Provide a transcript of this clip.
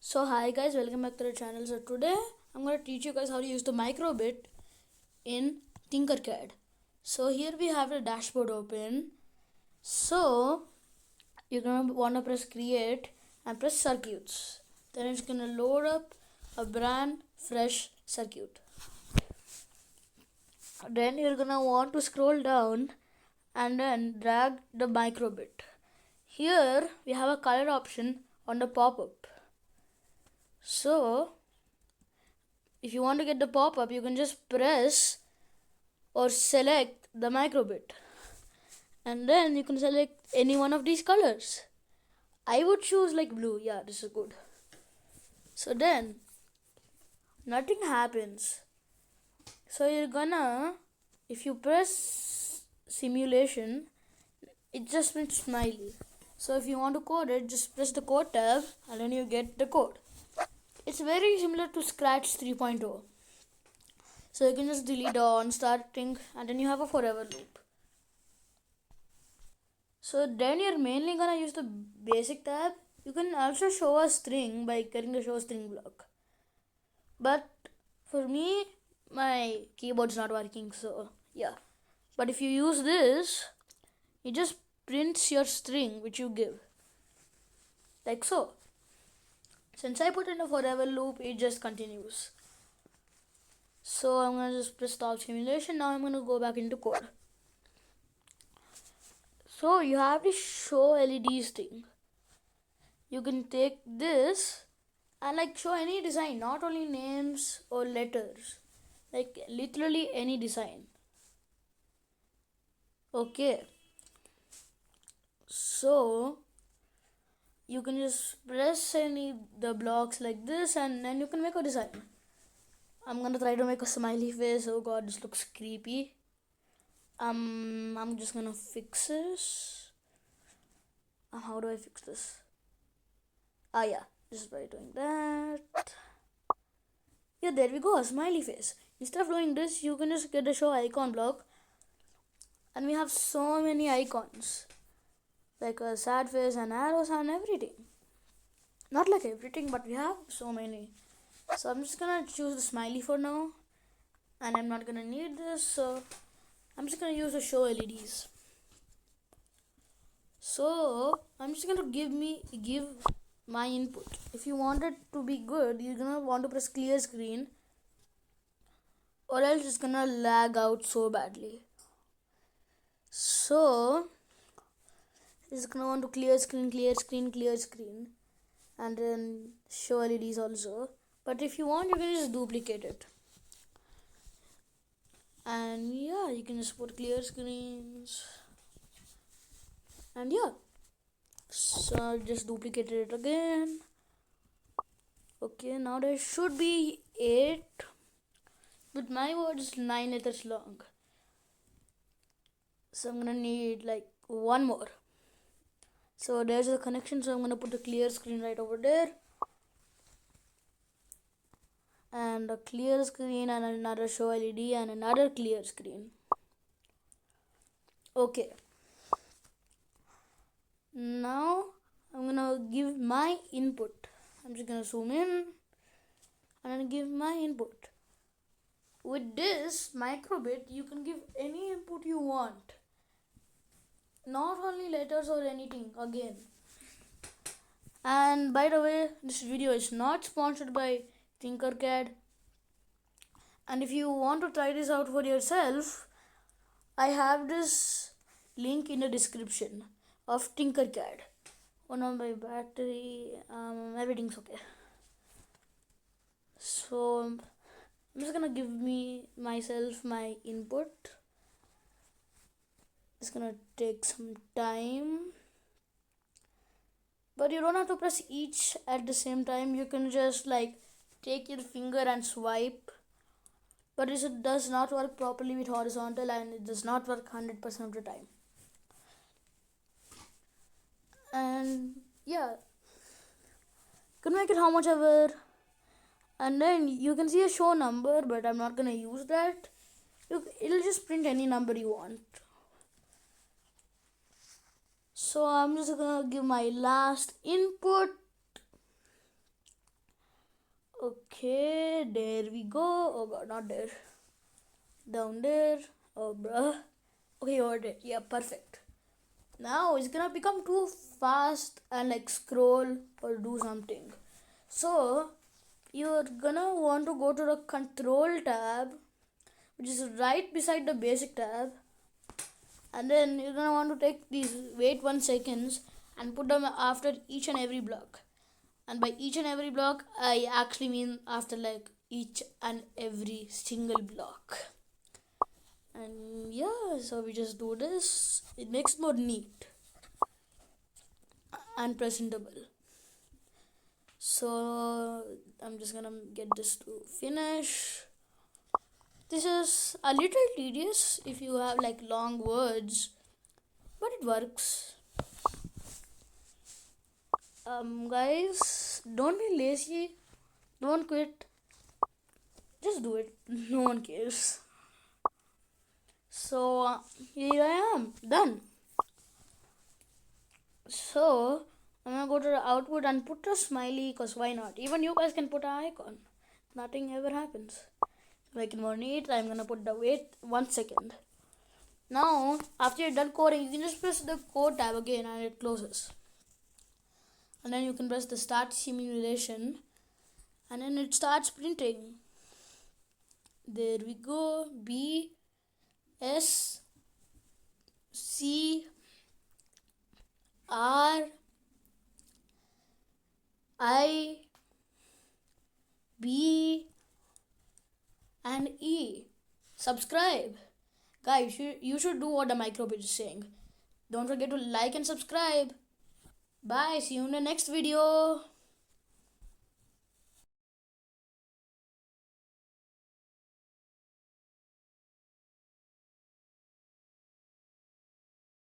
So hi guys, welcome back to the channel. So today I'm going to teach you guys how to use the microbit in Tinkercad. So here we have the dashboard open. So you're going to want to press create and press circuits. Then it's going to load up a brand fresh circuit. Then you're going to want to scroll down and then drag the microbit. Here we have a color option on the pop-up. So if you want to get the pop-up, you can just press or select the microbit, and then you can select any one of these colors. I would choose like blue. Yeah, this is good. So then nothing happens. So you're gonna, if you press simulation, it just means smiley. So if you want to code it, just press the code tab and then you get the code. It's very similar to Scratch 3.0. So you can just delete on starting and then you have a forever loop. So then you're mainly gonna use the basic tab. You can also show a string by getting the show string block. But for me, my keyboard's not working, so yeah. But if you use this, it just prints your string which you give. Like so. Since I put in a forever loop, it just continues. So I'm gonna just press stop simulation. Now I'm gonna go back into code. So you have the show LEDs thing. You can take this and like show any design, not only names or letters, like literally any design. Okay. So you can just press any the blocks like this and then you can make a design. I'm gonna try to make a smiley face. Oh god, this looks creepy. I'm just gonna fix this. How do I fix this? Yeah, just by doing that. Yeah, there we go, a smiley face. Instead of doing this, you can just get the show icon block, and we have so many icons, like a sad face and arrows and everything. Not like everything, but we have so many. So I'm just gonna choose the smiley for now, and I'm not gonna need this, so I'm just gonna use the show LEDs. So I'm just gonna give my input. If you want it to be good, you're gonna want to press clear screen, or else it's gonna lag out so badly. So it's gonna want to clear screen, and then show LEDs also. But if you want, you can just duplicate it. And yeah, you can just put clear screens. And yeah, so I just duplicated it again. Okay, now there should be 8, but my word is 9 letters long. So I'm gonna need like one more. So there's a connection, so I'm gonna put a clear screen right over there. And a clear screen and another show LED and another clear screen. Okay. Now I'm gonna give my input. I'm just gonna zoom in and then give my input. With this microbit, you can give any input you want. Not only letters or anything again. And by the way, this video is not sponsored by Tinkercad. And if you want to try this out for yourself, I have this link in the description of Tinkercad. Oh no, my battery, everything's okay. So I'm just gonna give myself my input. It's gonna take some time, but you don't have to press each at the same time. You can just like take your finger and swipe, but it does not work properly with horizontal, and it does not work 100% of the time. And yeah, you can make it how much ever, and then you can see a show number, but I'm not gonna use that. It'll just print any number you want. So I'm just gonna give my last input. Okay, there we go. Oh god, not there. Down there. Oh bruh. Okay, over there. Yeah, perfect. Now it's gonna become too fast and like scroll or do something. So you're gonna want to go to the control tab, which is right beside the basic tab, and then you're gonna want to take these wait 1 seconds and put them after each and every block. And by each and every block, I actually mean after like each and every single block. And yeah, so we just do this. It makes it more neat and presentable. So I'm just gonna get this to finish. This is a little tedious if you have like long words, but it works. Guys, don't be lazy, don't quit, just do it. No one cares. So here I am, done. So I'm gonna go to the output and put a smiley, because why not? Even you guys can put an icon. Nothing ever happens. Like in more neat, I'm gonna put the wait 1 second. Now after you're done coding, you can just press the code tab again and it closes. And then you can press the start simulation and then it starts printing. There we go. B S C R I B and E. Subscribe. Guys, you should do what the microbit is saying. Don't forget to like and subscribe. Bye. See you in the next video.